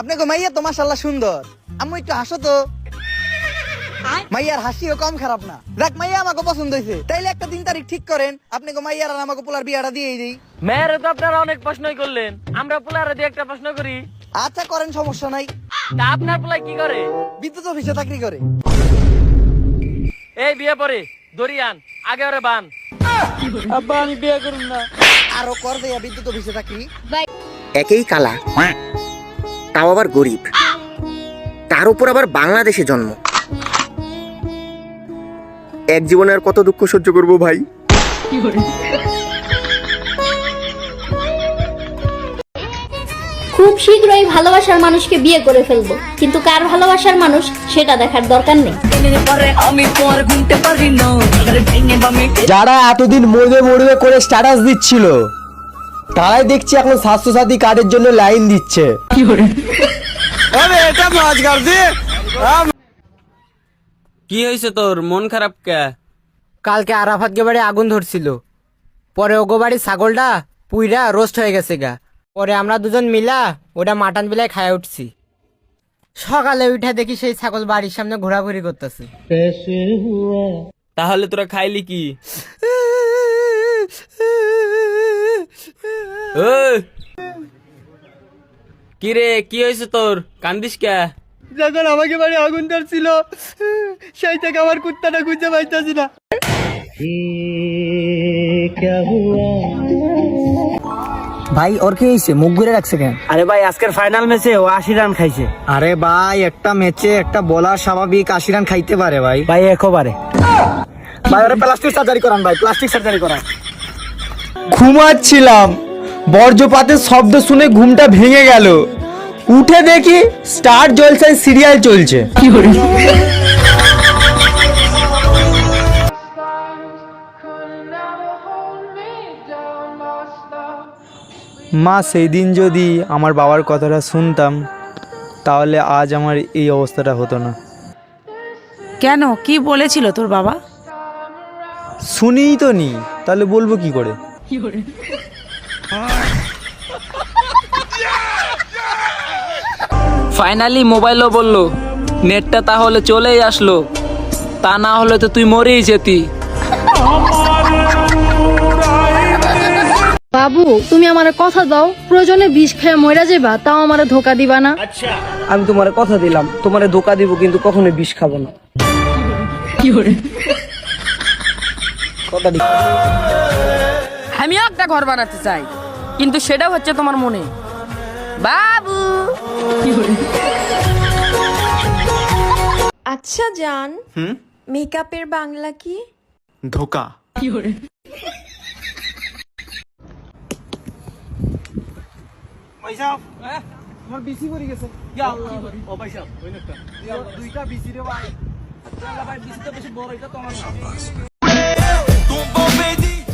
আপনাকে মাইয়া তো মাশাআল্লাহ সুন্দর। আম্মু একটু হাসো তো। মাইয়ার হাসিও কম খারাপ না। দেখ মাইয়া আমাকে পছন্দ হয়েছে, তাইলে একটা দিন তারিখ ঠিক করেন, আপনাকে মাইয়ার আর আমাকে পোলার বিয়াটা দিয়েই দিই। মেয়েরে তো আপনারা অনেক প্রশ্নই করলেন, আমরা পোলারে দিয়ে একটা প্রশ্ন করি। আচ্ছা করেন, সমস্যা নাই। তা আপনার পোলাই কি করে? বিদ্যুৎ অফিসে চাকরি করে। এই বিয়ে পরে দরিয়ান আগে ওরে বান। আব্বা আমি বিয়ে করুম না। আরো কর দেয়া বিদ্যুৎ অফিসে চাকরি। একেই কালা, তাও আবার গরিব, তার উপর আবার বাংলাদেশে জন্ম। এক জীবনে আর কত দুঃখ সহ্য করবো ভাই। খুব শীঘ্রই ভালোবাসার মানুষকে বিয়ে করে ফেলবো, কিন্তু কার ভালোবাসার মানুষ সেটা দেখার দরকার নেই। যারা এতদিন মরবে মরবে করে স্ট্যাটাস দিচ্ছিল, তারাই দেখছি এখন স্বাস্থ্যসাথী কার্ডের জন্য লাইন দিচ্ছে। কি হয়েছে তোর, মন খারাপ কে? কালকে আরাফাতকে বাড়ি আগুন ধরছিল, পরে ওগো বাড়ি ছাগলটা পুইরা রোস্ট হয়ে গেছে গা। পরে আমরা দুজন মিলা ওটা মাটন বিলায় খায় উঠছি। সকালে উঠে দেখি সেই ছাগল বাড়ির সামনে ঘোরাঘুরি করতেছে। তাহলে তোরা খাইলি কি? কি রে, কি হয়েছে তোর, কান্দিস কে? যখন আমাকে বাড়ি আগুন ধরছিল সেই থেকে আমার কুত্তাটা খুঁজে পাইতেছি না। ভাই ওর কি হয়েছে, মুখ ঘুরে রাখছে কেন? আরে ভাই আজকের ফাইনাল ম্যাচে ও 80 রান খাইছে। আরে ভাই একটা ম্যাচে একটা বলার স্বাভাবিক 80 রান খাইতে পারে ভাই। ভাই একবারে ভাই ওরা প্লাস্টিক সার্জারি করান, ভাই প্লাস্টিক সার্জারি করান। ঘুমাচ্ছিলাম, বজ্রপাতের শব্দ শুনে ঘুমটা ভেঙে গেল। উঠে দেখি স্টার জলসায় সিরিয়াল চলছে। মা, সেই দিন যদি আমার বাবার কথাটা শুনতাম, তাহলে আজ আমার এই অবস্থাটা হতো না। কেন, কি বলেছিল তোর বাবা? শুনিই তো নি, তাহলে বলবো কি করে? ফাইনালি মোবাইলও বললো, নেটটা তাহলে চলেই আসলো, তা না হলে তো তুই মরেই যেতি। বাবু, তুমি আমার কথা দাও, প্রয়োজনে বিষ খেয়ে মইরা যাবা, তাও আমার ধোকা দিবা না। আমি তোমার কথা দিলাম, তোমারে ধোকা দিব, কিন্তু কখনো বিষ খাবো না। আমিও একটা ঘর বানাতে চাই, কিন্তু সেটা হচ্ছে তোমার মনে। বাবু আচ্ছা জান, মেকআপের বাংলা কি? ধোকা।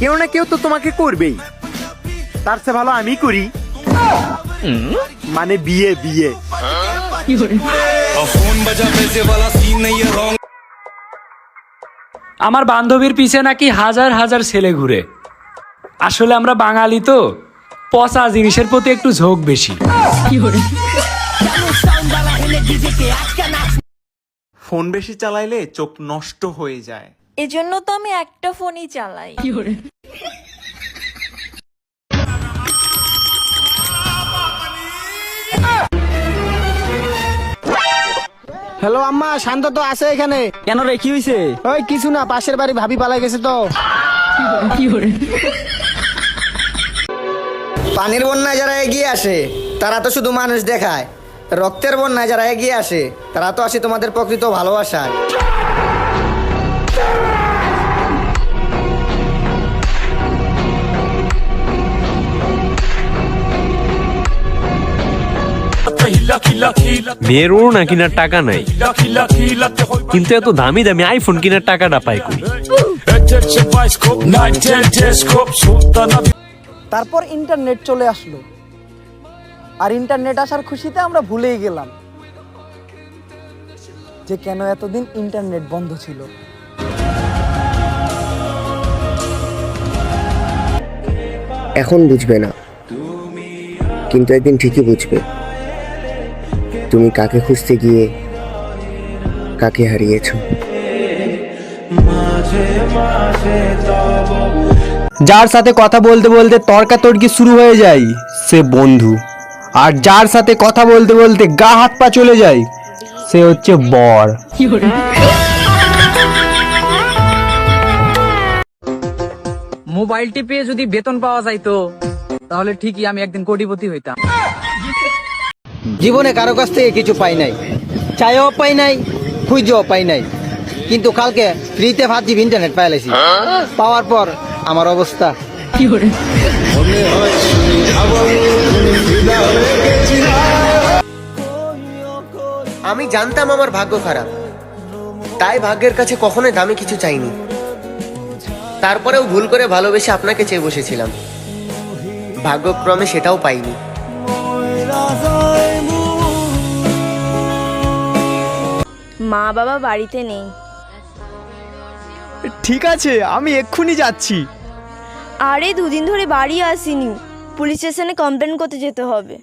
কেউ না কেউ তো তোমাকে করবেই, তার চেয়ে ভালো আমি করি। মানে বিয়ে বিয়ে। আমার বান্ধবীর পিছে নাকি হাজার হাজার ছেলে ঘুরে। আসলে আমরা বাঙালি তো, পচা জিনিসের প্রতি একটু ঝোঁক বেশি। ফোন বেশি চালাইলে চোখ নষ্ট হয়ে যায়। এজন্য তো আমি একটা ফোনই চালাই। হ্যালো আম্মা, শান্ত তো আছে এখানে? কেন রে, কি হয়েছে? ওই কিছু না, পাশের বাড়ি ভাবি পালাই গেছে তো। পানির বন্যায় যারা এগিয়ে আসে তারা তো শুধু মানুষ দেখায়, রক্তের বন্যায় যারা এগিয়ে আসে তারা তো আসে তোমাদের প্রকৃত ভালোবাসায়। মেয়েরও না কিনার টাকা নাই, কিন্তু এত দামি দামি আইফোন কিনার টাকাটা পাই কই? তারপর ইন্টারনেট চলে আসলো, আর ইন্টারনেট আসার খুশিতে আমরা ভুলেই গেলাম যে কেন এতদিন ইন্টারনেট বন্ধ ছিল। এখন বুঝবে না, কিন্তু একদিন ঠিকই বুঝবে। তুমি কাকে খুঁজতে গিয়ে কাকে হারিয়েছো? যার সাথে কথা বলতে বলতে তর্কাতর্কি শুরু হয়ে যায় সে বন্ধু, আর যার সাথে কথা বলতে বলতে গা হাত পা চলে যায় সে হচ্ছে বর। মোবাইল টিপে যদি বেতন পাওয়া যাইতো তাহলে ঠিকই আমি একদিন কোটিপতি হইতাম। জীবনে কারো কাছ থেকে কিছু পাই নাই, চাইও পাই নাই, খুঁজেও পাই নাই, কিন্তু কালকে ফ্রিতে 5 GB ইন্টারনেট পাইলাইছি। পাওয়ার পর আমার অবস্থা আমি জানতাম আমার ভাগ্য খারাপ, তাই ভাগ্যের কাছে কখনোই দামি কিছু চাইনি। তারপরেও ভুল করে ভালোবেসে আপনাকে চেয়ে বসেছিলাম, ভাগ্যক্রমে সেটাও পাইনি। মা বাবা বাড়িতে নেই। ঠিক আছে, আমি এক্ষুনি যাচ্ছি। আরে 2 দিন ধরে বাড়ি আসিনি, পুলিশ স্টেশনে কমপ্লেন করতে যেতে হবে।